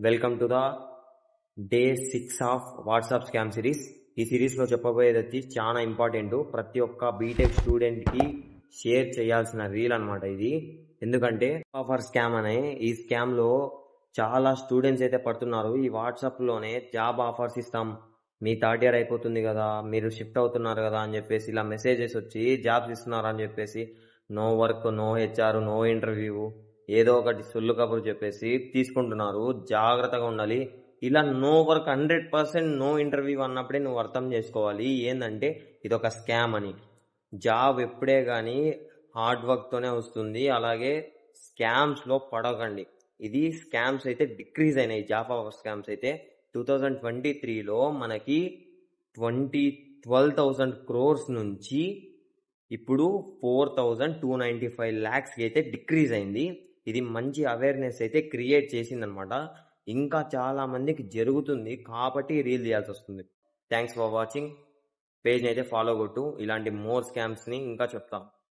Welcome to the day 6 of WhatsApp scam series. ఈ series లో చెప్పబోయేది వచ్చి చాలా ఇంపార్టెంట్, ప్రతి ఒక్క బీటెక్ స్టూడెంట్ కి షేర్ చేయాల్సిన రీల్ అనమాట ఇది. ఎందుకంటే ఆఫర్ స్కామ్ అనే ఈ స్కామ్ లో చాలా స్టూడెంట్స్ అయితే పడుతున్నారు. ఈ వాట్సాప్ లోనే జాబ్ ఆఫర్స్ ఇస్తాం, మీ థర్డ్ ఇయర్ అయిపోతుంది కదా, మీరు షిఫ్ట్ అవుతున్నారు కదా అని చెప్పేసి ఇలా మెసేజెస్ వచ్చి జాబ్స్ ఇస్తున్నారు అని చెప్పేసి no work, no HR, no interview, ఏదో ఒకటి సొల్లు కబురు చెప్పేసి తీసుకుంటున్నారు. జాగ్రత్తగా ఉండాలి. ఇలా నో వర్క్ 100% నో ఇంటర్వ్యూ అన్నప్పుడే నువ్వు అర్థం చేసుకోవాలి ఏంటంటే ఇది ఒక స్కామ్ అని. జాబ్ ఎప్పుడే కానీ హార్డ్ వర్క్తోనే వస్తుంది. అలాగే స్కామ్స్లో పడకండి. ఇది స్కామ్స్ అయితే డిక్రీజ్ అయినాయి. జాబ్ ఆఫర్ స్కామ్స్ అయితే 2023లో మనకి 12,000 crores నుంచి ఇప్పుడు 4,295 lakhs అయితే డిక్రీజ్ అయింది. ఇది మంచి అవేర్నెస్ అయితే క్రియేట్ చేసిందనమాట. ఇంకా చాలా మందికి జరుగుతుంది కాబట్టి రీల్ చేయాల్సి వస్తుంది. Thanks for watching. పేజ్ని అయితే ఫాలో కొట్టు, ఇలాంటి మోర్ స్కామ్స్ని ఇంకా చెప్తాం.